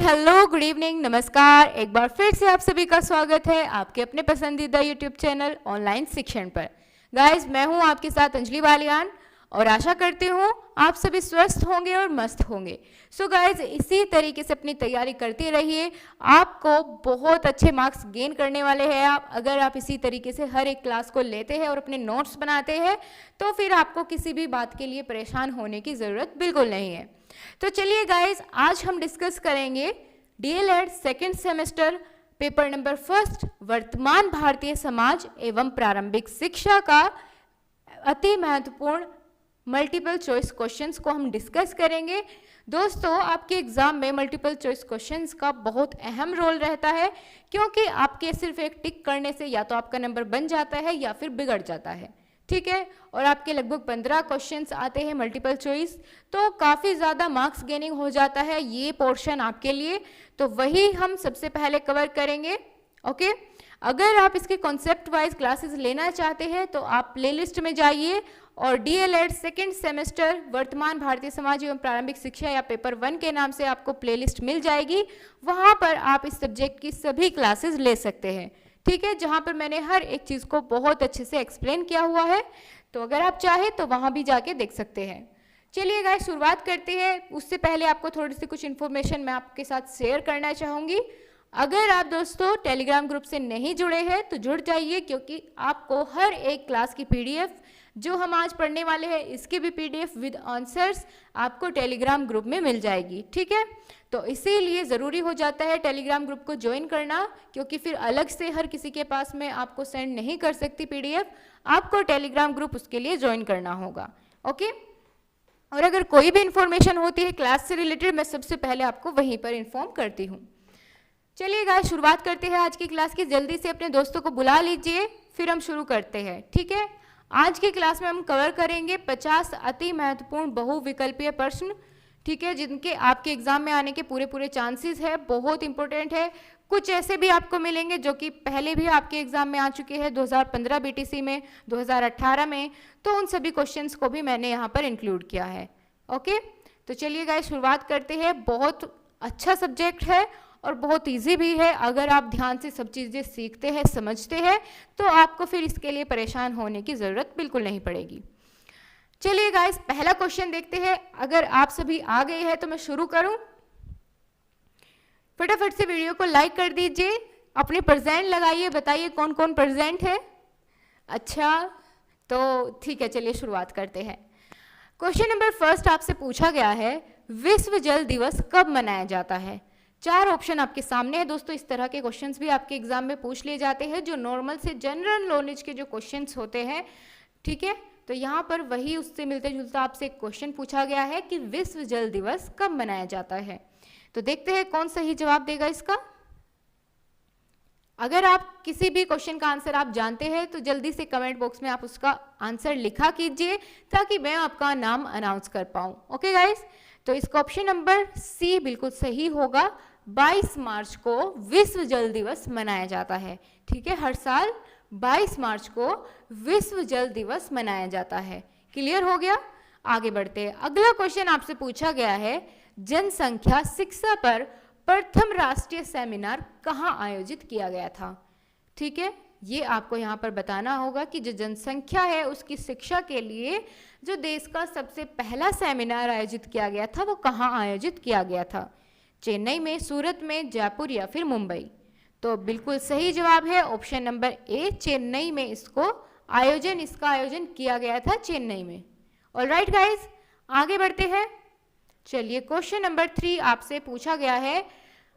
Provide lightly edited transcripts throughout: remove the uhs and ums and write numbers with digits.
Hello, good evening, नमस्कार। एक बार फिर से आप सभी का स्वागत है आपके अपने पसंदीदा यूट्यूब चैनल ऑनलाइन शिक्षण पर। गाइस, मैं हूं आपके साथ अंजलि बालियान और आशा करती हूं आप सभी स्वस्थ होंगे और मस्त होंगे। सो गाइस, इसी तरीके से अपनी तैयारी करते रहिए। आपको बहुत अच्छे मार्क्स गेन करने वाले हैं आप, अगर आप इसी तरीके से हर एक क्लास को लेते हैं और अपने नोट्स बनाते हैं तो फिर आपको किसी भी बात के लिए परेशान होने की ज़रूरत बिल्कुल नहीं है। तो चलिए गाइस, आज हम डिस्कस करेंगे DElEd second semester paper number first वर्तमान भारतीय समाज एवं प्रारंभिक शिक्षा का अति महत्वपूर्ण मल्टीपल चॉइस क्वेश्चंस को हम डिस्कस करेंगे। दोस्तों, आपके एग्जाम में मल्टीपल चॉइस क्वेश्चंस का बहुत अहम रोल रहता है, क्योंकि आपके सिर्फ एक टिक करने से या तो आपका नंबर बन जाता है या फिर बिगड़ जाता है, ठीक है। और आपके लगभग 15 क्वेश्चंस आते हैं मल्टीपल चॉइस, तो काफ़ी ज़्यादा मार्क्स गेनिंग हो जाता है ये पोर्शन आपके लिए। तो वही हम सबसे पहले कवर करेंगे, ओके। अगर आप इसके कॉन्सेप्ट वाइज क्लासेस लेना चाहते हैं तो आप प्लेलिस्ट में जाइए और डीएलएड सेकेंड सेमेस्टर वर्तमान भारतीय समाज एवं प्रारंभिक शिक्षा या पेपर 1 के नाम से आपको प्लेलिस्ट मिल जाएगी। वहाँ पर आप इस सब्जेक्ट की सभी क्लासेस ले सकते हैं, ठीक है, जहाँ पर मैंने हर एक चीज़ को बहुत अच्छे से एक्सप्लेन किया हुआ है। तो अगर आप चाहें तो वहाँ भी जाके देख सकते हैं। चलिए गाइस, शुरुआत करते हैं। उससे पहले आपको थोड़ी सी कुछ इन्फॉर्मेशन मैं आपके साथ शेयर करना चाहूँगी। अगर आप दोस्तों टेलीग्राम ग्रुप से नहीं जुड़े हैं तो जुड़ जाइए, क्योंकि आपको हर एक क्लास की पीडीएफ जो हम आज पढ़ने वाले हैं इसके भी पीडीएफ विद आंसर्स आपको टेलीग्राम ग्रुप में मिल जाएगी, ठीक है। तो इसीलिए ज़रूरी हो जाता है टेलीग्राम ग्रुप को ज्वाइन करना, क्योंकि फिर अलग से हर किसी के पास में आपको सेंड नहीं कर सकती पीडीएफ, आपको टेलीग्राम ग्रुप उसके लिए ज्वाइन करना होगा, ओके। और अगर कोई भी इंफॉर्मेशन होती है क्लास से रिलेटेड, मैं सबसे पहले आपको वहीं पर इन्फॉर्म करती हूँ। चलिए गाइस, शुरुआत करते हैं आज की क्लास की। जल्दी से अपने दोस्तों को बुला लीजिए, फिर हम शुरू करते हैं, ठीक है। आज की क्लास में हम कवर करेंगे 50 अति महत्वपूर्ण बहुविकल्पीय प्रश्न, ठीक है, जिनके आपके एग्जाम में आने के पूरे चांसेस है, बहुत इंपॉर्टेंट है। कुछ ऐसे भी आपको मिलेंगे जो कि पहले भी आपके एग्जाम में आ चुके हैं 2015 बीटीसी में, 2018 में, तो उन सभी क्वेश्चंस को भी मैंने यहाँ पर इंक्लूड किया है, ओके। तो चलिए गाइस, शुरुआत करते हैं। बहुत अच्छा सब्जेक्ट है और बहुत इजी भी है। अगर आप ध्यान से सब चीज़ें सीखते हैं, समझते हैं, तो आपको फिर इसके लिए परेशान होने की ज़रूरत बिल्कुल नहीं पड़ेगी। चलिए गाइस, पहला क्वेश्चन देखते हैं। अगर आप सभी आ गए हैं तो मैं शुरू करूं। फटाफट से वीडियो को लाइक कर दीजिए, अपने प्रेजेंट लगाइए, बताइए कौन कौन प्रेजेंट है। अच्छा, तो ठीक है, चलिए शुरुआत करते हैं। क्वेश्चन नंबर फर्स्ट आपसे पूछा गया है, विश्व जल दिवस कब मनाया जाता है। 4 ऑप्शन आपके सामने है दोस्तों। इस तरह के क्वेश्चंस भी आपके एग्जाम में पूछ लिए जाते हैं, जो नॉर्मल से जनरल नॉलेज के जो क्वेश्चंस होते हैं, ठीक है। तो यहाँ पर वही उससे मिलते जुलता आपसे एक क्वेश्चन पूछा गया है कि विश्व जल दिवस कब मनाया जाता है। तो देखते हैं कौन सही जवाब देगा इसका। अगर आप किसी भी क्वेश्चन का आंसर आप जानते हैं तो जल्दी से कमेंट बॉक्स में आप उसका आंसर लिखा कीजिए, ताकि मैं आपका नाम अनाउंस कर पाऊँ, ओके गाइस। तो इसका ऑप्शन नंबर सी बिल्कुल सही होगा। 22 मार्च को विश्व जल दिवस मनाया जाता है, ठीक है। हर साल 22 मार्च को विश्व जल दिवस मनाया जाता है। क्लियर हो गया। आगे बढ़ते हैं। अगला क्वेश्चन आपसे पूछा गया है, जनसंख्या शिक्षा पर प्रथम राष्ट्रीय सेमिनार कहाँ आयोजित किया गया था, ठीक है। ये आपको यहाँ पर बताना होगा कि जो जनसंख्या है उसकी शिक्षा के लिए जो देश का सबसे पहला सेमिनार आयोजित किया गया था वो कहाँ आयोजित किया गया था। चेन्नई में, सूरत में, जयपुर या फिर मुंबई। तो बिल्कुल सही जवाब है ऑप्शन नंबर ए, चेन्नई में इसका आयोजन किया गया था, चेन्नई में। ऑलराइट गाइस, आगे बढ़ते हैं। चलिए, क्वेश्चन नंबर 3 आपसे पूछा गया है,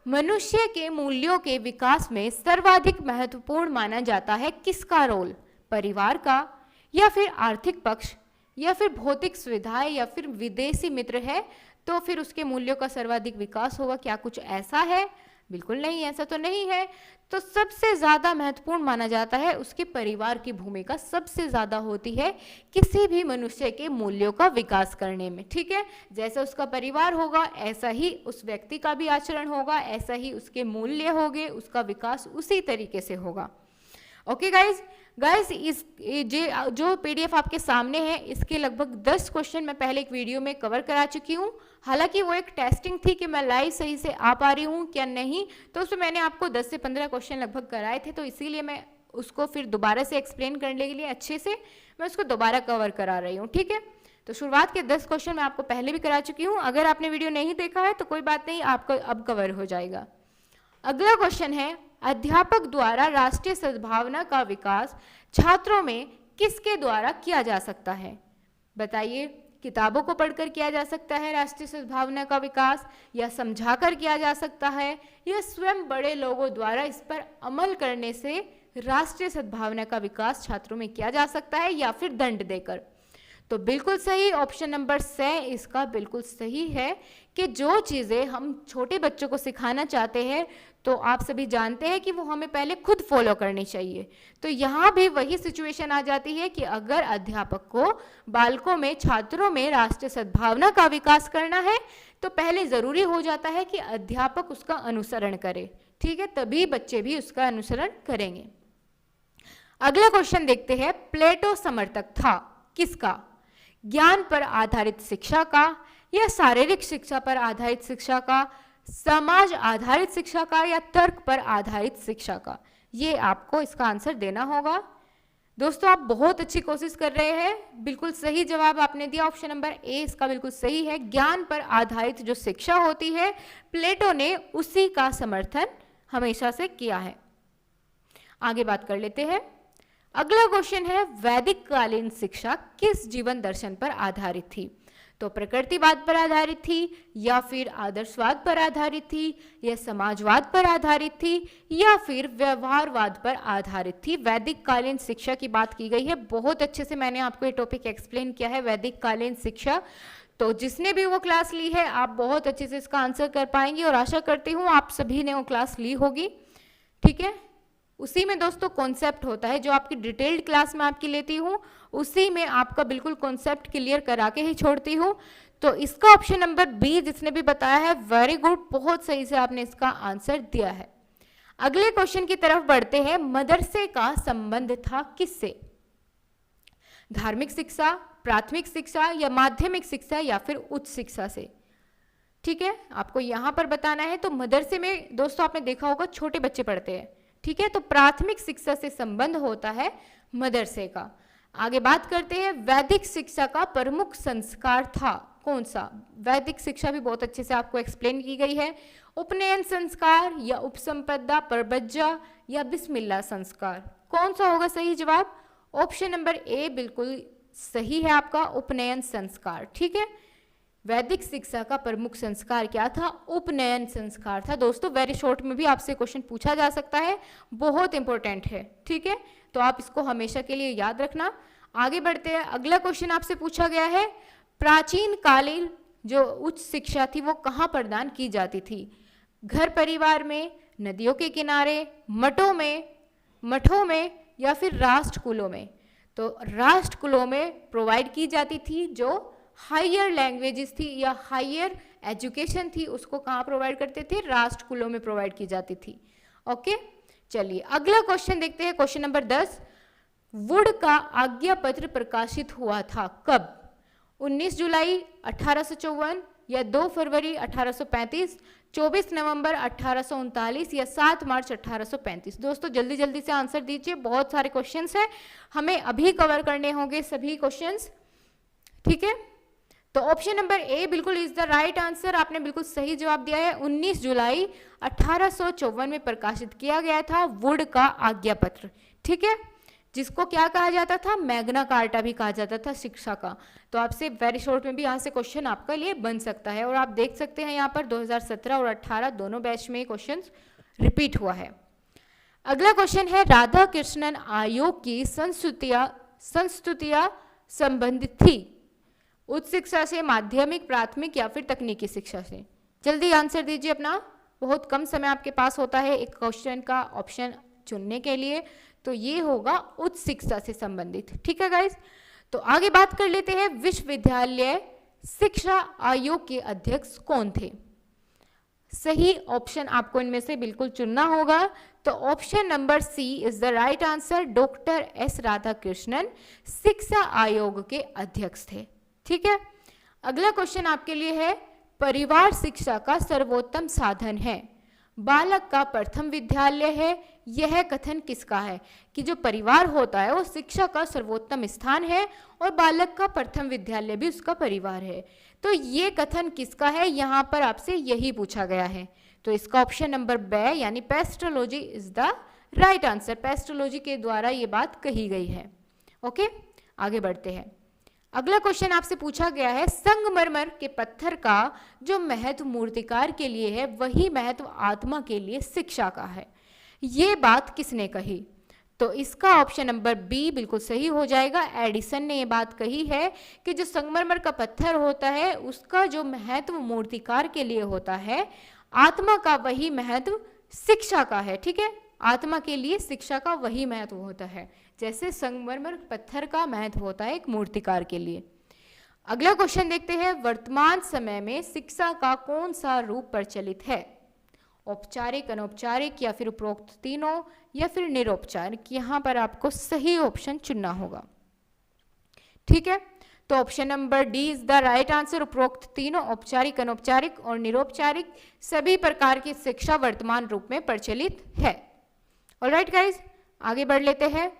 मनुष्य के मूल्यों के विकास में सर्वाधिक महत्वपूर्ण माना जाता है किसका रोल, परिवार का, या फिर आर्थिक पक्ष, या फिर भौतिक सुविधाएं, या फिर विदेशी मित्र है तो फिर उसके मूल्यों का सर्वाधिक विकास होगा। क्या कुछ ऐसा है? बिल्कुल नहीं, ऐसा तो नहीं है। तो सबसे ज़्यादा महत्वपूर्ण माना जाता है उसके परिवार की भूमिका सबसे ज़्यादा होती है किसी भी मनुष्य के मूल्यों का विकास करने में, ठीक है। जैसा उसका परिवार होगा ऐसा ही उस व्यक्ति का भी आचरण होगा, ऐसा ही उसके मूल्य होंगे, उसका विकास उसी तरीके से होगा। ओके गाइज जो पीडीएफ आपके सामने है इसके लगभग 10 क्वेश्चन मैं पहले एक वीडियो में कवर करा चुकी हूँ। हालांकि वो एक टेस्टिंग थी कि मैं लाइव सही से आ पा रही हूँ क्या नहीं, तो उसमें मैंने आपको 10 से 15 क्वेश्चन लगभग कराए थे, तो इसीलिए मैं उसको फिर दोबारा से एक्सप्लेन करने के लिए अच्छे से मैं उसको दोबारा कवर करा रही हूँ। ठीक है, तो शुरुआत के 10 क्वेश्चन मैं आपको पहले भी करा चुकी हूँ। अगर आपने वीडियो नहीं देखा है तो कोई बात नहीं, आपका अब कवर हो जाएगा। अगला क्वेश्चन है, अध्यापक द्वारा राष्ट्रीय सद्भावना का विकास छात्रों में किसके द्वारा किया जा सकता है? बताइए, किताबों को पढ़कर किया जा सकता है राष्ट्रीय सद्भावना का विकास, या समझाकर किया जा सकता है, या स्वयं बड़े लोगों द्वारा इस पर अमल करने से राष्ट्रीय सद्भावना का विकास छात्रों में किया जा सकता है, या फिर दंड देकर? तो बिल्कुल सही ऑप्शन नंबर से इसका बिल्कुल सही है कि जो चीज़ें हम छोटे बच्चों को सिखाना चाहते हैं तो आप सभी जानते हैं कि वो हमें पहले खुद फॉलो करनी चाहिए। तो यहाँ भी वही सिचुएशन आ जाती है कि अगर अध्यापक को बालकों में, छात्रों में राष्ट्रीय सद्भावना का विकास करना है तो पहले ज़रूरी हो जाता है कि अध्यापक उसका अनुसरण करे। ठीक है, तभी बच्चे भी उसका अनुसरण करेंगे। अगला क्वेश्चन देखते हैं, प्लेटो समर्थक था किसका? ज्ञान पर आधारित शिक्षा का, या शारीरिक शिक्षा पर आधारित शिक्षा का, समाज आधारित शिक्षा का, या तर्क पर आधारित शिक्षा का? ये आपको इसका आंसर देना होगा। दोस्तों आप बहुत अच्छी कोशिश कर रहे हैं, बिल्कुल सही जवाब आपने दिया, ऑप्शन नंबर ए इसका बिल्कुल सही है। ज्ञान पर आधारित जो शिक्षा होती है प्लेटो ने उसी का समर्थन हमेशा से किया है। आगे बात कर लेते हैं। अगला क्वेश्चन है, वैदिक कालीन शिक्षा किस जीवन दर्शन पर आधारित थी? तो प्रकृतिवाद पर आधारित थी, या फिर आदर्शवाद पर आधारित थी, या समाजवाद पर आधारित थी, या फिर व्यवहारवाद पर आधारित थी? वैदिक कालीन शिक्षा की बात की गई है, बहुत अच्छे से मैंने आपको ये टॉपिक एक्सप्लेन किया है, वैदिक कालीन शिक्षा। तो जिसने भी वो क्लास ली है आप बहुत अच्छे से इसका आंसर कर पाएंगे, और आशा करती हूँ आप सभी ने वो क्लास ली होगी। ठीक है, उसी में दोस्तों कॉन्सेप्ट होता है, जो आपकी डिटेल्ड क्लास में आपकी लेती हूँ उसी में आपका बिल्कुल कॉन्सेप्ट क्लियर करा के ही छोड़ती हूँ। तो इसका ऑप्शन नंबर बी जिसने भी बताया है, वेरी गुड, बहुत सही से आपने इसका आंसर दिया है। अगले क्वेश्चन की तरफ बढ़ते हैं, मदरसे का संबंध था किससे? धार्मिक शिक्षा, प्राथमिक शिक्षा, या माध्यमिक शिक्षा, या फिर उच्च शिक्षा से? ठीक है, आपको यहाँ पर बताना है। तो मदरसे में दोस्तों आपने देखा होगा छोटे बच्चे पढ़ते हैं। ठीक है, तो प्राथमिक शिक्षा से संबंध होता है मदरसे का। आगे बात करते हैं, वैदिक शिक्षा का प्रमुख संस्कार था कौन सा? वैदिक शिक्षा भी बहुत अच्छे से आपको एक्सप्लेन की गई है। उपनयन संस्कार, या उपसंपदा, परबज्जा, या बिस्मिल्लाह संस्कार? कौन सा होगा सही जवाब? ऑप्शन नंबर ए बिल्कुल सही है आपका, उपनयन संस्कार। ठीक है, वैदिक शिक्षा का प्रमुख संस्कार क्या था? उपनयन संस्कार था। दोस्तों वेरी शॉर्ट में भी आपसे क्वेश्चन पूछा जा सकता है, बहुत इंपॉर्टेंट है। ठीक है, तो आप इसको हमेशा के लिए याद रखना। आगे बढ़ते हैं, अगला क्वेश्चन आपसे पूछा गया है, प्राचीन कालीन जो उच्च शिक्षा थी वो कहाँ प्रदान की जाती थी? घर परिवार में, नदियों के किनारे, मठों में, या फिर राष्ट्रकुलों में? तो राष्ट्रकुलों में प्रोवाइड की जाती थी। जो हायर लैंग्वेजेस थी या हायर एजुकेशन थी उसको कहाँ प्रोवाइड करते थे? राष्ट्रकुलों में प्रोवाइड की जाती थी। ओके, चलिए अगला क्वेश्चन देखते हैं, क्वेश्चन नंबर 10। वुड का आज्ञा पत्र प्रकाशित हुआ था कब? 19 जुलाई 1854, या 2 फरवरी 1835, 24 नवंबर 1839, या 7 मार्च 1835? दोस्तों जल्दी जल्दी से आंसर दीजिए, बहुत सारे क्वेश्चंस हैं, हमें अभी कवर करने होंगे सभी क्वेश्चंस। ठीक है, तो ऑप्शन नंबर ए बिल्कुल इज द राइट आंसर, आपने बिल्कुल सही जवाब दिया है। 19 जुलाई 1854 में प्रकाशित किया गया था वुड का आज्ञा पत्र। ठीक है, जिसको क्या कहा जाता था? मैग्ना कार्टा भी कहा जाता था शिक्षा का। तो आपसे वेरी शॉर्ट में भी यहाँ से क्वेश्चन आपका लिए बन सकता है, और आप देख सकते हैं यहाँ पर 2017 और 18 दोनों बैच में क्वेश्चन रिपीट हुआ है। अगला क्वेश्चन है, राधा कृष्णन आयोग की संस्तुतियां संबंधित थी उच्च शिक्षा से, माध्यमिक, प्राथमिक, या फिर तकनीकी शिक्षा से? जल्दी आंसर दीजिए अपना, बहुत कम समय आपके पास होता है एक क्वेश्चन का ऑप्शन चुनने के लिए। तो ये होगा उच्च शिक्षा से संबंधित। ठीक है गाइस, तो आगे बात कर लेते हैं, विश्वविद्यालय शिक्षा आयोग के अध्यक्ष कौन थे? सही ऑप्शन आपको इनमें से बिल्कुल चुनना होगा। तो option number C is the right answer. Doctor S Radhakrishnan शिक्षा आयोग के अध्यक्ष थे। ठीक है, अगला क्वेश्चन आपके लिए है, परिवार शिक्षा का सर्वोत्तम साधन है, बालक का प्रथम विद्यालय है, यह कथन किसका है? कि जो परिवार होता है वो शिक्षा का सर्वोत्तम स्थान है और बालक का प्रथम विद्यालय भी उसका परिवार है। तो ये कथन किसका है, यहाँ पर आपसे यही पूछा गया है। तो इसका ऑप्शन नंबर बी यानी पेस्ट्रोलॉजी इज द राइट आंसर। पेस्ट्रोलॉजी के द्वारा ये बात कही गई है। ओके, आगे बढ़ते हैं। अगला क्वेश्चन आपसे पूछा गया है, संगमरमर के पत्थर का जो महत्व मूर्तिकार के लिए है वही महत्व आत्मा के लिए शिक्षा का है, ये बात किसने कही? तो इसका ऑप्शन नंबर बी बिल्कुल सही हो जाएगा। एडिसन ने ये बात कही है कि जो संगमरमर का पत्थर होता है उसका जो महत्व मूर्तिकार के लिए होता है, आत्मा का वही महत्व शिक्षा का है। ठीक है, आत्मा के लिए शिक्षा का वही महत्व होता है, जैसे संगमरमर पत्थर का महत्व होता है एक मूर्तिकार के लिए। अगला क्वेश्चन देखते हैं, वर्तमान समय में शिक्षा का कौन सा रूप प्रचलित है? औपचारिक, अनौपचारिक या फिर उपरोक्त तीनों या फिर निरौपचारिक? यहाँ पर आपको सही ऑप्शन चुनना होगा। ठीक है, तो option number D is the right answer. उपरोक्त तीनों, औपचारिक, अनौपचारिक और निरौपचारिक सभी प्रकार की शिक्षा वर्तमान रूप में प्रचलित है। ऑलराइट गाइज, आगे बढ़ लेते हैं।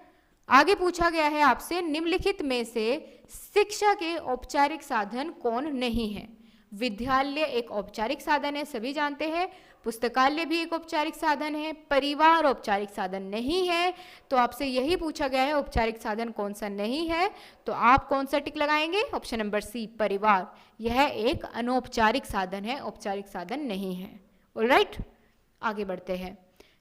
आगे पूछा गया है आपसे, निम्नलिखित में से शिक्षा के औपचारिक साधन कौन नहीं है? विद्यालय एक औपचारिक साधन है, सभी जानते हैं। पुस्तकालय भी एक औपचारिक साधन है। परिवार औपचारिक साधन नहीं है। तो आपसे यही पूछा गया है औपचारिक साधन कौन सा नहीं है, तो आप कौन सा टिक लगाएंगे? ऑप्शन नंबर सी, परिवार। यह एक अनौपचारिक साधन है, औपचारिक साधन नहीं है। ऑलराइट, आगे बढ़ते हैं।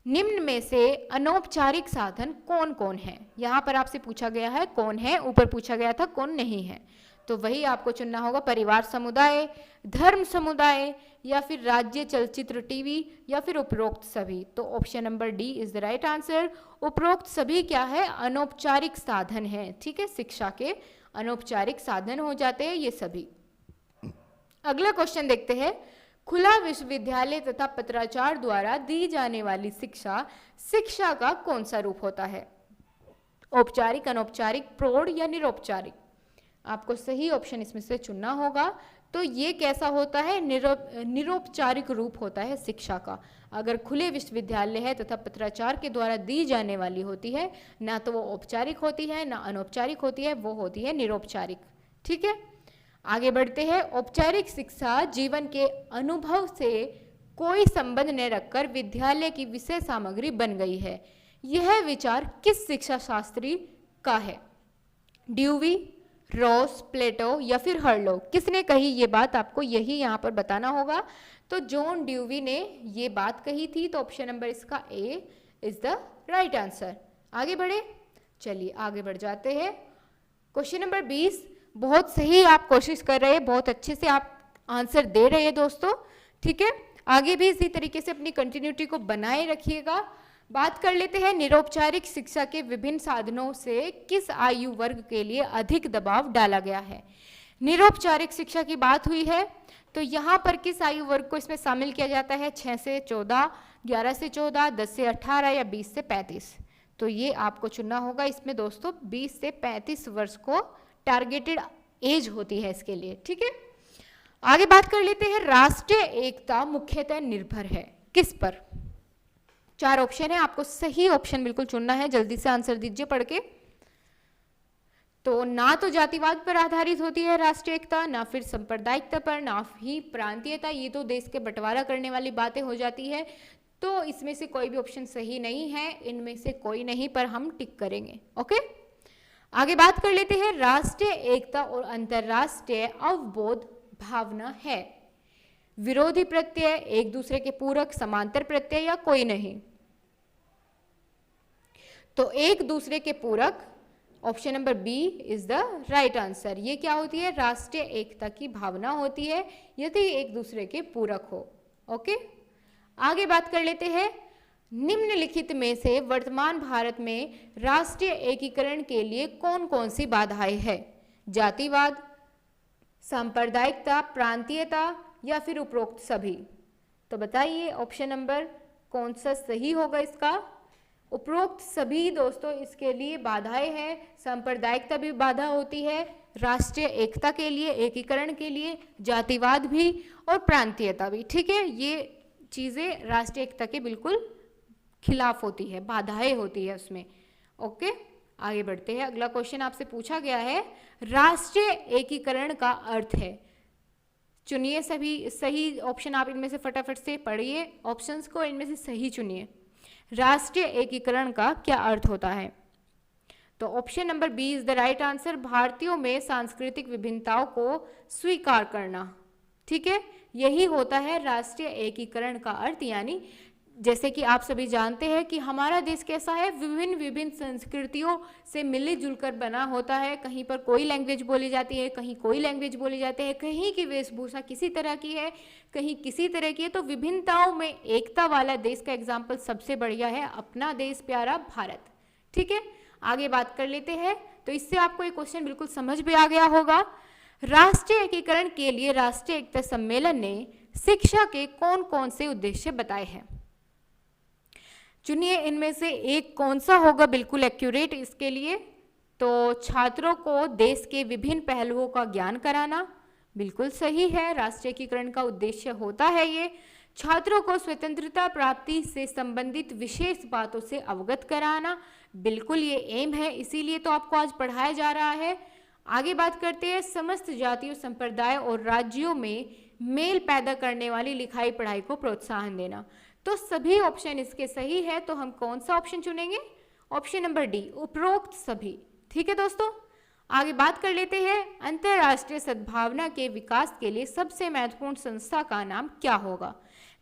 निम्न में से अनौपचारिक साधन कौन कौन है? यहाँ पर आपसे पूछा गया है कौन है, ऊपर पूछा गया था कौन नहीं है, तो वही आपको चुनना होगा। परिवार समुदाय, धर्म समुदाय या फिर राज्य, चलचित्र, टीवी या फिर उपरोक्त सभी? तो option number D is the right answer. उपरोक्त सभी क्या है? अनौपचारिक साधन है। ठीक है, शिक्षा के अनौपचारिक साधन हो जाते हैं ये सभी। अगला क्वेश्चन देखते हैं, खुला विश्वविद्यालय तथा पत्राचार द्वारा दी जाने वाली शिक्षा, शिक्षा का कौन सा रूप होता है? औपचारिक, अनौपचारिक, प्रौढ़ या निरौपचारिक? आपको सही ऑप्शन इसमें से चुनना होगा। तो ये कैसा होता है? निरौपचारिक रूप होता है शिक्षा का। अगर खुले विश्वविद्यालय है तथा पत्राचार के द्वारा दी जाने वाली होती है, ना तो वो औपचारिक होती है ना अनौपचारिक होती है, वो होती है निरौपचारिक। ठीक है, आगे बढ़ते हैं। औपचारिक शिक्षा जीवन के अनुभव से कोई संबंध न रखकर विद्यालय की विषय सामग्री बन गई है, यह विचार किस शिक्षा शास्त्री का है? ड्यूवी, रॉस, प्लेटो या फिर हर्लो? किसने कही ये बात? आपको यही यहाँ पर बताना होगा। तो जॉन ड्यूवी ने ये बात कही थी। तो ऑप्शन नंबर इसका ए इज द राइट आंसर। आगे बढ़े, चलिए आगे बढ़ जाते हैं। क्वेश्चन नंबर 20, बहुत सही आप कोशिश कर रहे हैं, बहुत अच्छे से आप आंसर दे रहे हैं दोस्तों। ठीक है, आगे भी इसी तरीके से अपनी कंटिन्यूटी को बनाए रखिएगा। बात कर लेते हैं, निरौपचारिक शिक्षा के विभिन्न साधनों से किस आयु वर्ग के लिए अधिक दबाव डाला गया है? निरौपचारिक शिक्षा की बात हुई है, तो यहाँ पर किस आयु वर्ग को इसमें शामिल किया जाता है? 6 से 14, 11 से 14, 10 से 18 या 20 से 35? तो ये आपको चुनना होगा। इसमें दोस्तों 20 से 35 वर्ष को टारगेटेड एज होती है इसके लिए। ठीक है, आगे बात कर लेते हैं, राष्ट्रीय एकता मुख्यतः निर्भर है किस पर? 4 ऑप्शन है, आपको सही ऑप्शन बिल्कुल चुनना है। जल्दी से आंसर दीजिए पढ़ के। तो ना तो जातिवाद पर आधारित होती है राष्ट्रीय एकता, ना फिर सांप्रदायिकता पर, ना ही प्रांतीयता। ये तो देश के बंटवारा करने वाली बातें हो जाती है। तो इसमें से कोई भी ऑप्शन सही नहीं है, इनमें से कोई नहीं पर हम टिक करेंगे। ओके, आगे बात कर लेते हैं, राष्ट्रीय एकता और अंतरराष्ट्रीय अवबोध भावना है विरोधी प्रत्यय, एक दूसरे के पूरक, समांतर प्रत्यय या कोई नहीं? तो एक दूसरे के पूरक, option number B is the right answer. ये क्या होती है? राष्ट्रीय एकता की भावना होती है यदि एक दूसरे के पूरक हो। ओके, आगे बात कर लेते हैं, निम्नलिखित में से वर्तमान भारत में राष्ट्रीय एकीकरण के लिए कौन कौन सी बाधाएं है? जातिवाद, सांप्रदायिकता, प्रांतीयता या फिर उपरोक्त सभी? तो बताइए ऑप्शन नंबर कौन सा सही होगा इसका। उपरोक्त सभी दोस्तों इसके लिए बाधाएं हैं। सांप्रदायिकता भी बाधा होती है, राष्ट्रीय एकता के लिए, एकीकरण के लिए, जातिवाद भी और प्रांतीयता भी। ठीक है, ये चीजें राष्ट्रीय एकता के बिल्कुल खिलाफ होती है, बाधाएं होती है उसमें। ओके, आगे बढ़ते हैं। अगला क्वेश्चन आपसे पूछा गया है, राष्ट्रीय एकीकरण का अर्थ है। चुनिए सभी सही ऑप्शन, आप इनमें से फटाफट से पढ़िए ऑप्शंस को, इनमें से सही चुनिए। राष्ट्रीय एकीकरण का क्या अर्थ होता है? तो option number B is the right answer, भारतीयों में सांस्कृतिक विभिन्नताओं को स्वीकार करना। ठीक है, यही होता है राष्ट्रीय एकीकरण का अर्थ। यानी जैसे कि आप सभी जानते हैं कि हमारा देश कैसा है, विभिन्न विभिन्न संस्कृतियों से मिलजुल जुलकर बना होता है। कहीं पर कोई लैंग्वेज बोली जाती है, कहीं कोई लैंग्वेज बोली जाती है, कहीं की वेशभूषा किसी तरह की है, कहीं किसी तरह की है। तो विभिन्नताओं में एकता वाला देश का एग्जाम्पल सबसे बढ़िया है अपना देश प्यारा भारत। ठीक है, आगे बात कर लेते हैं। तो इससे आपको एक क्वेश्चन बिल्कुल समझ में आ गया होगा। राष्ट्रीय एकीकरण के लिए राष्ट्रीय एकता सम्मेलन ने शिक्षा के कौन कौन से उद्देश्य बताए हैं? चुनिए इनमें से एक कौन सा होगा बिल्कुल एक्यूरेट इसके लिए। तो छात्रों को देश के विभिन्न पहलुओं का ज्ञान कराना, बिल्कुल सही है, राष्ट्रीय एकीकरण का उद्देश्य होता है ये। छात्रों को स्वतंत्रता प्राप्ति से संबंधित विशेष बातों से अवगत कराना, बिल्कुल ये एम है, इसीलिए तो आपको आज पढ़ाया जा रहा है। आगे बात करते हैं, समस्त जातियों, संप्रदाय और राज्यों में मेल पैदा करने वाली लिखाई पढ़ाई को प्रोत्साहन देना। तो सभी ऑप्शन इसके सही है। तो हम कौन सा ऑप्शन चुनेंगे? ऑप्शन नंबर डी, उपरोक्त सभी। ठीक है दोस्तों, आगे बात कर लेते हैं, अंतरराष्ट्रीय सद्भावना के विकास के लिए सबसे महत्वपूर्ण संस्था का नाम क्या होगा?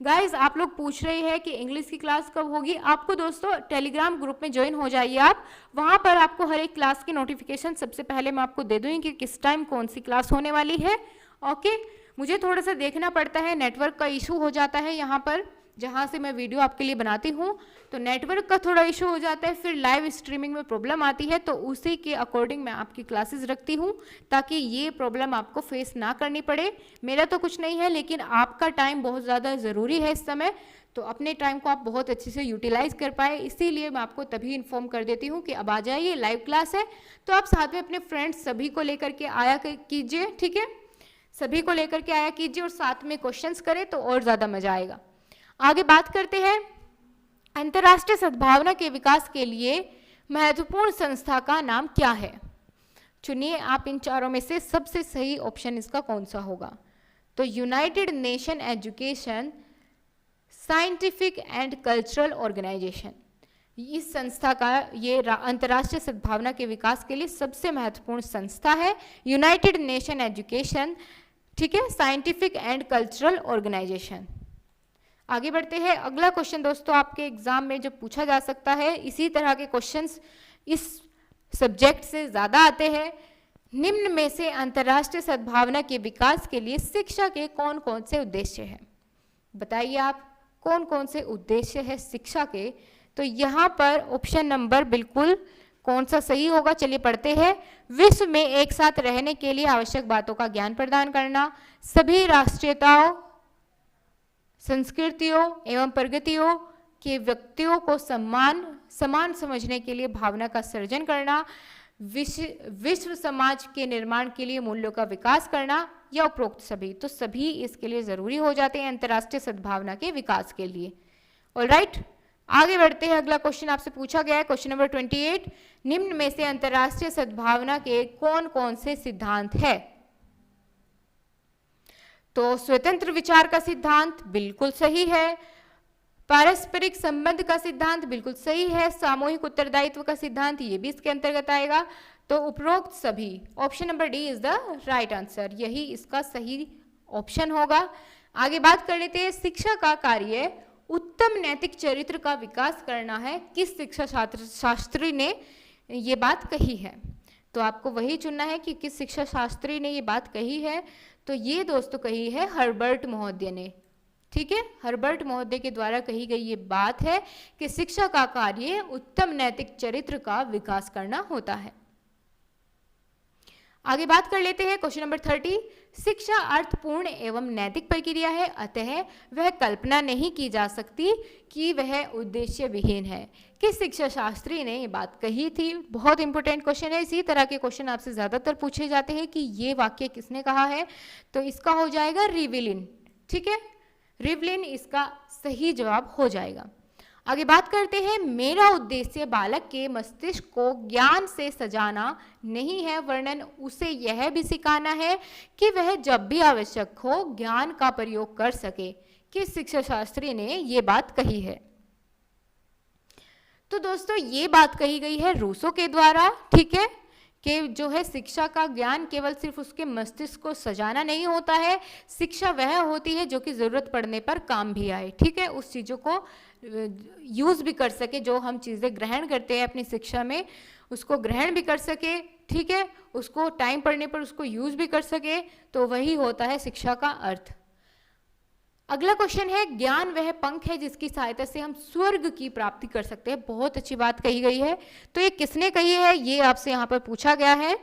गाइज आप लोग पूछ रहे हैं कि इंग्लिश की क्लास कब होगी। आपको दोस्तों टेलीग्राम ग्रुप में ज्वाइन हो जाइए आप, वहां पर आपको हर एक क्लास की नोटिफिकेशन सबसे पहले मैं आपको दे दूंगी कि किस टाइम कौन सी क्लास होने वाली है। ओके, मुझे थोड़ा सा देखना पड़ता है, नेटवर्क का इशू हो जाता है यहाँ पर जहाँ से मैं वीडियो आपके लिए बनाती हूँ, तो नेटवर्क का थोड़ा इशू हो जाता है, फिर लाइव स्ट्रीमिंग में प्रॉब्लम आती है। तो उसी के अकॉर्डिंग मैं आपकी क्लासेस रखती हूँ ताकि ये प्रॉब्लम आपको फेस ना करनी पड़े। मेरा तो कुछ नहीं है, लेकिन आपका टाइम बहुत ज़्यादा ज़रूरी है इस समय, तो अपने टाइम को आप बहुत अच्छे से यूटिलाइज कर पाए, इसीलिए मैं आपको तभी इन्फॉर्म कर देती हूँ कि अब आ जाइए, लाइव क्लास है। तो आप साथ में अपने फ्रेंड्स सभी को लेकर के आया कीजिए। ठीक है, सभी को लेकर के आया कीजिए और साथ में क्वेश्चंस करें तो और ज़्यादा मजा आएगा। आगे बात करते हैं, अंतर्राष्ट्रीय सद्भावना के विकास के लिए महत्वपूर्ण संस्था का नाम क्या है? चुनिए आप इन चारों में से सबसे सही ऑप्शन इसका कौन सा होगा। तो United Nation education scientific and cultural organisation, इस संस्था का ये अंतर्राष्ट्रीय सद्भावना के विकास के लिए सबसे महत्वपूर्ण संस्था है, यूनाइटेड नेशन एजुकेशन, ठीक है, साइंटिफिक एंड कल्चरल ऑर्गेनाइजेशन। आगे बढ़ते हैं, अगला क्वेश्चन दोस्तों आपके एग्जाम में जो पूछा जा सकता है, इसी तरह के क्वेश्चंस इस सब्जेक्ट से ज़्यादा आते हैं। निम्न में से अंतर्राष्ट्रीय सद्भावना के विकास के लिए शिक्षा के कौन कौन से उद्देश्य हैं? बताइए आप, कौन कौन से उद्देश्य है शिक्षा के? तो यहाँ पर ऑप्शन नंबर बिल्कुल कौन सा सही होगा, चलिए पढ़ते हैं। विश्व में एक साथ रहने के लिए आवश्यक बातों का ज्ञान प्रदान करना, सभी राष्ट्रीयताओं, संस्कृतियों एवं प्रगतियों के व्यक्तियों को समान समझने के लिए भावना का सृजन करना, विश्व समाज के निर्माण के लिए मूल्यों का विकास करना, या उपरोक्त सभी। तो सभी इसके लिए जरूरी हो जाते हैं अंतर्राष्ट्रीय सद्भावना के विकास के लिए। ऑलराइट, आगे बढ़ते हैं, अगला क्वेश्चन आपसे पूछा गया है, क्वेश्चन नंबर 28, निम्न में से अंतर्राष्ट्रीय सद्भावना के कौन कौन से सिद्धांत है? तो स्वतंत्र विचार का सिद्धांत बिल्कुल सही है, पारस्परिक संबंध का सिद्धांत बिल्कुल सही है, सामूहिक उत्तरदायित्व का सिद्धांत ये भी इसके अंतर्गत आएगा। तो उपरोक्त सभी, option number D is the right answer, यही इसका सही ऑप्शन होगा। आगे बात कर लेते हैं, शिक्षा का कार्य उत्तम नैतिक चरित्र का विकास करना है, किस शिक्षा शास्त्री ने ये बात कही है? तो आपको वही चुनना है कि किस शिक्षा शास्त्री ने ये बात कही है। तो ये दोस्तों कही है हर्बर्ट महोदय ने, ठीक है, हर्बर्ट महोदय के द्वारा कही गई ये बात है कि शिक्षा का कार्य उत्तम नैतिक चरित्र का विकास करना होता है। आगे बात कर लेते हैं क्वेश्चन नंबर 30। शिक्षा अर्थपूर्ण एवं नैतिक प्रक्रिया है, अतः वह कल्पना नहीं की जा सकती कि वह उद्देश्य विहीन है। किस शिक्षा शास्त्री ने ये बात कही थी? बहुत इंपॉर्टेंट क्वेश्चन है। इसी तरह के क्वेश्चन आपसे ज़्यादातर पूछे जाते हैं कि ये वाक्य किसने कहा है, तो इसका हो जाएगा रिवलिन। ठीक है, रिवलिन इसका सही जवाब हो जाएगा। आगे बात करते हैं, मेरा उद्देश्य बालक के मस्तिष्क को ज्ञान से सजाना नहीं है, वरन उसे यह भी सिखाना है कि वह जब भी आवश्यक हो ज्ञान का प्रयोग कर सके। किस शिक्षा शास्त्री ने ये बात कही है? तो दोस्तों ये बात कही गई है रूसो के द्वारा। ठीक है, कि जो है शिक्षा का ज्ञान केवल सिर्फ उसके मस्तिष्क को सजाना नहीं होता है, शिक्षा वह होती है जो कि ज़रूरत पड़ने पर काम भी आए। ठीक है, उस चीज़ों को यूज़ भी कर सके, जो हम चीज़ें ग्रहण करते हैं अपनी शिक्षा में उसको ग्रहण भी कर सके। ठीक है, उसको टाइम पड़ने पर उसको यूज़ भी कर सके, तो वही होता है शिक्षा का अर्थ। अगला क्वेश्चन है, ज्ञान वह पंख है जिसकी सहायता से हम स्वर्ग की प्राप्ति कर सकते हैं। बहुत अच्छी बात कही गई है। तो ये किसने कही है, ये आपसे यहाँ पर पूछा गया है।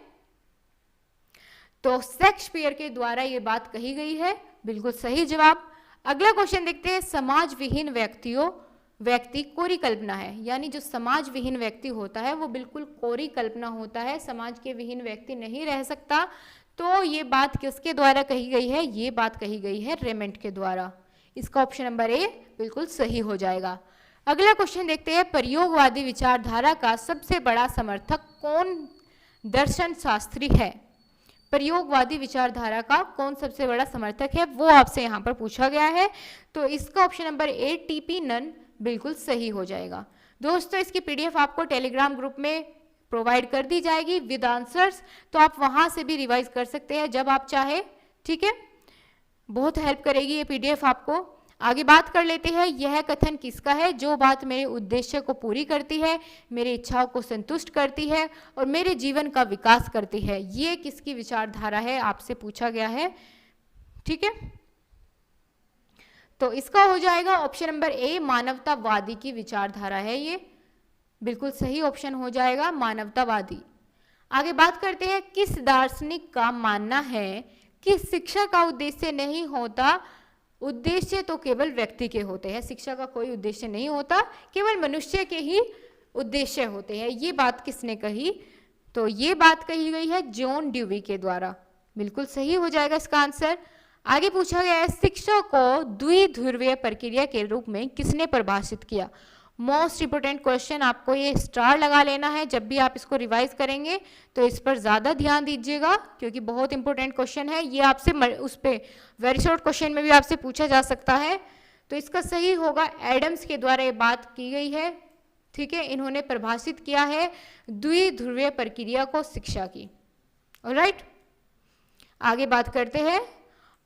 तो शेक्सपियर के द्वारा ये बात कही गई है, बिल्कुल सही जवाब। अगला क्वेश्चन देखते हैं, समाज विहीन व्यक्ति कोरी कल्पना है, यानी जो समाज विहीन व्यक्ति होता है वो बिल्कुल कोरी कल्पना होता है, समाज के विहीन व्यक्ति नहीं रह सकता। तो ये बात किसके द्वारा कही गई है? ये बात कही गई है रेमंड के द्वारा। इसका ऑप्शन नंबर ए बिल्कुल सही हो जाएगा। अगला क्वेश्चन देखते हैं, प्रयोगवादी विचारधारा का सबसे बड़ा समर्थक कौन दर्शन शास्त्री है? प्रयोगवादी विचारधारा का कौन सबसे बड़ा समर्थक है, वो आपसे यहाँ पर पूछा गया है। तो इसका ऑप्शन नंबर ए टीपी नन बिल्कुल सही हो जाएगा। दोस्तों इसकी पीडीएफ आपको टेलीग्राम ग्रुप में प्रोवाइड कर दी जाएगी विद आंसर्स, तो आप वहाँ से भी रिवाइज कर सकते हैं जब आप चाहे। ठीक है, बहुत हेल्प करेगी ये पीडीएफ आपको। आगे बात कर लेते हैं, यह कथन किसका है? जो बात मेरे उद्देश्य को पूरी करती है, मेरी इच्छाओं को संतुष्ट करती है और मेरे जीवन का विकास करती है। ये किसकी विचारधारा है आपसे पूछा गया है। ठीक है, तो इसका हो जाएगा ऑप्शन नंबर ए, मानवतावादी की विचारधारा है। ये बिल्कुल सही ऑप्शन हो जाएगा, मानवतावादी। आगे बात करते हैं, किस दार्शनिक का मानना है कि शिक्षा का उद्देश्य नहीं होता, उद्देश्य तो केवल व्यक्ति के होते हैं। शिक्षा का कोई उद्देश्य नहीं होता, केवल मनुष्य के ही उद्देश्य होते हैं। ये बात किसने कही? तो ये बात कही गई है जॉन ड्यूवी के द्वारा। बिल्कुल सही हो जाएगा इसका आंसर। आगे पूछा गया है, शिक्षा को द्विध्रुवीय प्रक्रिया के रूप में किसने परिभाषित किया? मोस्ट इंपोर्टेंट क्वेश्चन, आपको ये स्टार लगा लेना है जब भी आप इसको रिवाइज करेंगे, तो इस पर ज़्यादा ध्यान दीजिएगा क्योंकि बहुत इंपॉर्टेंट क्वेश्चन है। ये आपसे उस पर वेरी शॉर्ट क्वेश्चन में भी आपसे पूछा जा सकता है। तो इसका सही होगा, एडम्स के द्वारा ये बात की गई है। ठीक है, इन्होंने परिभाषित किया है द्विध्रुवीय प्रक्रिया को शिक्षा की। ऑलराइट, आगे बात करते हैं,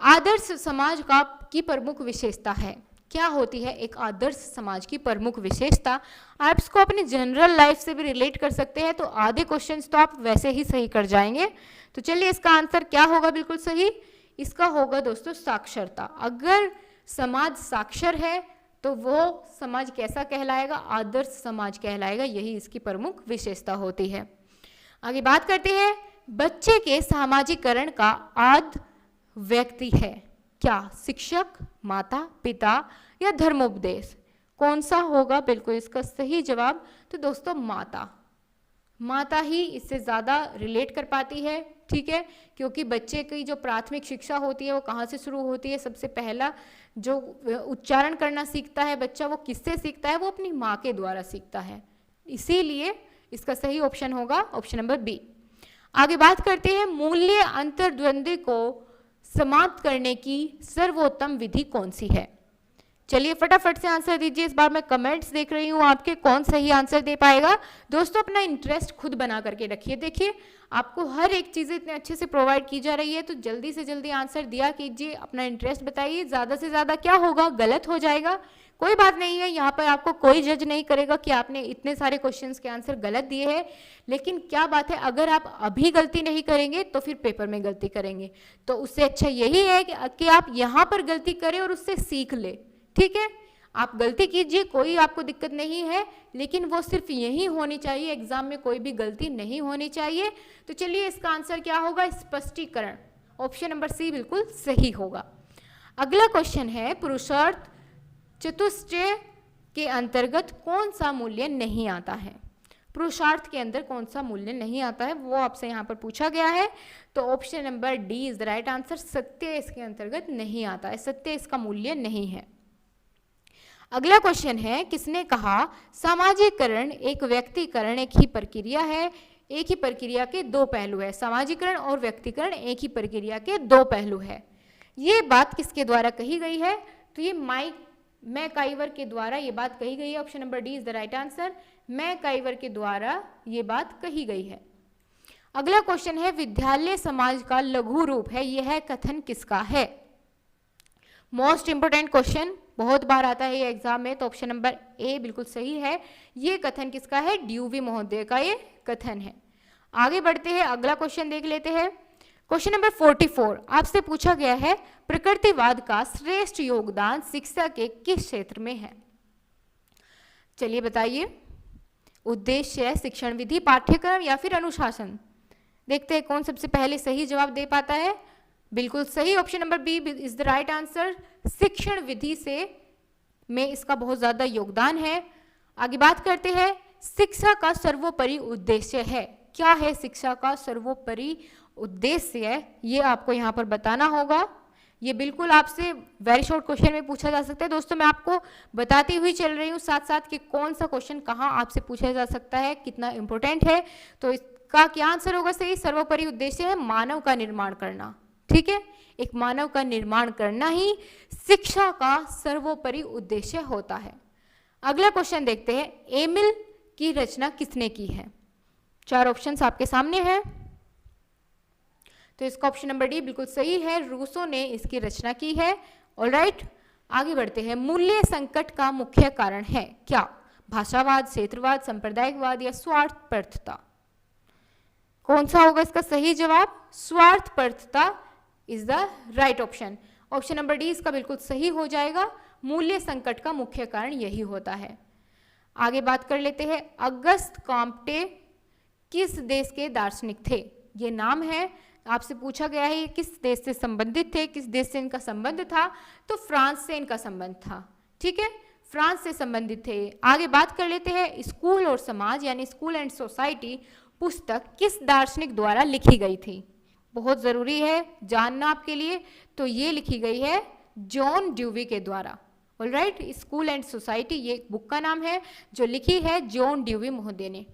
आदर्श समाज की प्रमुख विशेषता है। क्या होती है एक आदर्श समाज की प्रमुख विशेषता? आप इसको अपनी जनरल लाइफ से भी रिलेट कर सकते हैं, तो आधे क्वेश्चंस तो आप वैसे ही सही कर जाएंगे। तो चलिए इसका आंसर क्या होगा बिल्कुल सही? इसका होगा दोस्तों साक्षरता। अगर समाज साक्षर है तो वो समाज कैसा कहलाएगा? आदर्श समाज कहलाएगा। यही इसकी प्रमुख विशेषता होती है। आगे बात करते हैं, बच्चे के सामाजिकरण का आद्य व्यक्ति है क्या? शिक्षक, माता पिता या धर्मोपदेश? कौन सा होगा बिल्कुल इसका सही जवाब? तो दोस्तों माता ही इससे ज़्यादा रिलेट कर पाती है। ठीक है, क्योंकि बच्चे की जो प्राथमिक शिक्षा होती है वो कहाँ से शुरू होती है? सबसे पहला जो उच्चारण करना सीखता है बच्चा, वो किससे सीखता है? वो अपनी माँ के द्वारा सीखता है। इसीलिए इसका सही ऑप्शन होगा ऑप्शन नंबर बी। आगे बात करते हैं, मूल्य अंतर्द्वंद को समाप्त करने की सर्वोत्तम विधि कौन सी है? चलिए फटाफट से आंसर दीजिए। इस बार मैं कमेंट्स देख रही हूँ आपके, कौन सही आंसर दे पाएगा। दोस्तों अपना इंटरेस्ट खुद बना करके रखिए। देखिए आपको हर एक चीज़ इतने अच्छे से प्रोवाइड की जा रही है, तो जल्दी से जल्दी आंसर दिया कीजिए, अपना इंटरेस्ट बताइए। ज़्यादा से ज़्यादा क्या होगा, गलत हो जाएगा, कोई बात नहीं है। यहाँ पर आपको कोई जज नहीं करेगा कि आपने इतने सारे क्वेश्चंस के आंसर गलत दिए हैं। लेकिन क्या बात है, अगर आप अभी गलती नहीं करेंगे तो फिर पेपर में गलती करेंगे। तो उससे अच्छा यही है कि आप यहाँ पर गलती करें और उससे सीख ले। ठीक है, आप गलती कीजिए, कोई आपको दिक्कत नहीं है, लेकिन वो सिर्फ यही होनी चाहिए, एग्जाम में कोई भी गलती नहीं होनी चाहिए। तो चलिए इसका आंसर क्या होगा, स्पष्टीकरण। ऑप्शन नंबर सी बिल्कुल सही होगा। अगला क्वेश्चन है, पुरुषार्थ चतुष्टय के अंतर्गत कौन सा मूल्य नहीं आता है। पुरुषार्थ के अंदर कौन सा मूल्य नहीं आता है, वो आपसे यहाँ पर पूछा गया है। तो option number D is the right answer. सत्य इसके अंतर्गत नहीं आता है, सत्य इसका मूल्य नहीं है। अगला क्वेश्चन है, किसने कहा सामाजिकरण एक व्यक्तिकरण एक ही प्रक्रिया है। एक ही प्रक्रिया के दो पहलू है। सामाजिकरण और व्यक्तिकरण एक ही प्रक्रिया के दो पहलू है। ये बात किसके द्वारा कही गई है, तो ये मैकाइवर के द्वारा ये बात कही गई है। Option number D is the right answer. MacIver के द्वारा ये बात कही गई है। अगला क्वेश्चन है, विद्यालय समाज का लघु रूप है, यह कथन किसका है। मोस्ट इंपोर्टेंट क्वेश्चन, बहुत बार आता है ये एग्जाम में। तो ऑप्शन नंबर ए बिल्कुल सही है। ये कथन किसका है, ड्यूवी महोदय का ये कथन है। आगे बढ़ते हैं, अगला क्वेश्चन देख लेते हैं। क्वेश्चन नंबर 44 आपसे पूछा गया है, प्रकृतिवाद का श्रेष्ठ योगदान शिक्षा के किस क्षेत्र में है। चलिए बताइए, उद्देश्य, शिक्षण विधि, पाठ्यक्रम या फिर अनुशासन। देखते हैं कौन सबसे पहले सही जवाब दे पाता है। बिल्कुल सही, option number B is the right answer. शिक्षण विधि से में इसका बहुत ज्यादा योगदान है। आगे बात करते हैं, शिक्षा का सर्वोपरि उद्देश्य है। क्या है शिक्षा का सर्वोपरि उद्देश्य, ये आपको यहाँ पर बताना होगा। ये बिल्कुल आपसे वेरी शॉर्ट क्वेश्चन में पूछा जा सकता है। दोस्तों मैं आपको बताती हुई चल रही हूँ साथ साथ कि कौन सा क्वेश्चन कहाँ आपसे पूछा जा सकता है, कितना इंपॉर्टेंट है। तो इसका क्या आंसर होगा सही, सर्वोपरि उद्देश्य है मानव का निर्माण करना। ठीक है, एक मानव का निर्माण करना ही शिक्षा का सर्वोपरि उद्देश्य होता है। अगला क्वेश्चन देखते हैं, एमिल की रचना किसने की है। चार ऑप्शंस आपके सामने हैं। तो इसका ऑप्शन नंबर डी बिल्कुल सही है, रूसो ने इसकी रचना की है। ऑलराइट, आगे बढ़ते हैं। मूल्य संकट का मुख्य कारण है क्या, भाषावाद, क्षेत्रवाद, सांप्रदायिकवाद या स्वार्थपरता। कौन सा होगा इसका सही जवाब, स्वार्थपरता is the right option. Option number D इसका बिल्कुल सही हो जाएगा। मूल्य संकट का मुख्य कारण यही होता है। आगे बात कर लेते हैं, अगस्त कॉम्टे किस देश के दार्शनिक थे। ये नाम है, आपसे पूछा गया है ये किस देश से संबंधित थे, किस देश से इनका संबंध था। तो फ्रांस से इनका संबंध था। ठीक है, फ्रांस से संबंधित थे। आगे बात कर लेते हैं, स्कूल और समाज यानी स्कूल एंड सोसाइटी पुस्तक किस दार्शनिक द्वारा लिखी गई थी। बहुत ज़रूरी है जानना आपके लिए। तो ये लिखी गई है जॉन ड्यूवी के द्वारा। ऑलराइट, स्कूल एंड सोसाइटी ये एक बुक का नाम है जो लिखी है जॉन ड्यूवी महोदय ने।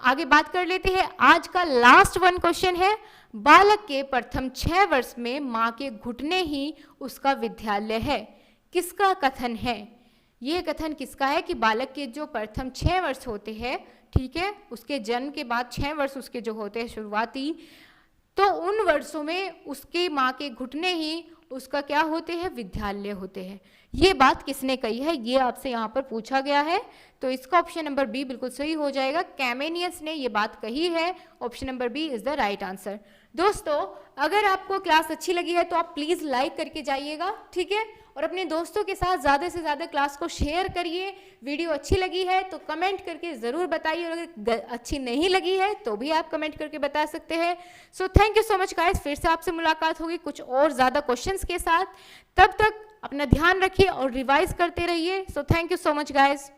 आगे बात कर लेते हैं, आज का लास्ट वन क्वेश्चन है, बालक के प्रथम 6 वर्ष में माँ के घुटने ही उसका विद्यालय है, किसका कथन है। ये कथन किसका है कि बालक के जो प्रथम 6 वर्ष होते हैं, ठीक है, उसके जन्म के बाद 6 वर्ष उसके जो होते हैं शुरुआती, तो उन वर्षों में उसके माँ के घुटने ही उसका क्या होते हैं, विद्यालय होते हैं। ये बात किसने कही है, ये आपसे यहाँ पर पूछा गया है। तो इसका ऑप्शन नंबर बी बिल्कुल सही हो जाएगा, कैमेनियस ने ये बात कही है। Option number B is the right answer. दोस्तों अगर आपको क्लास अच्छी लगी है तो आप प्लीज़ लाइक करके जाइएगा, ठीक है, और अपने दोस्तों के साथ ज़्यादा से ज़्यादा क्लास को शेयर करिए। वीडियो अच्छी लगी है तो कमेंट करके ज़रूर बताइए, और अगर अच्छी नहीं लगी है तो भी आप कमेंट करके बता सकते हैं। So thank you so much guys, फिर से आपसे मुलाकात होगी कुछ और ज़्यादा क्वेश्चंस के साथ। तब तक अपना ध्यान रखिए और रिवाइज करते रहिए। So thank you so much guys.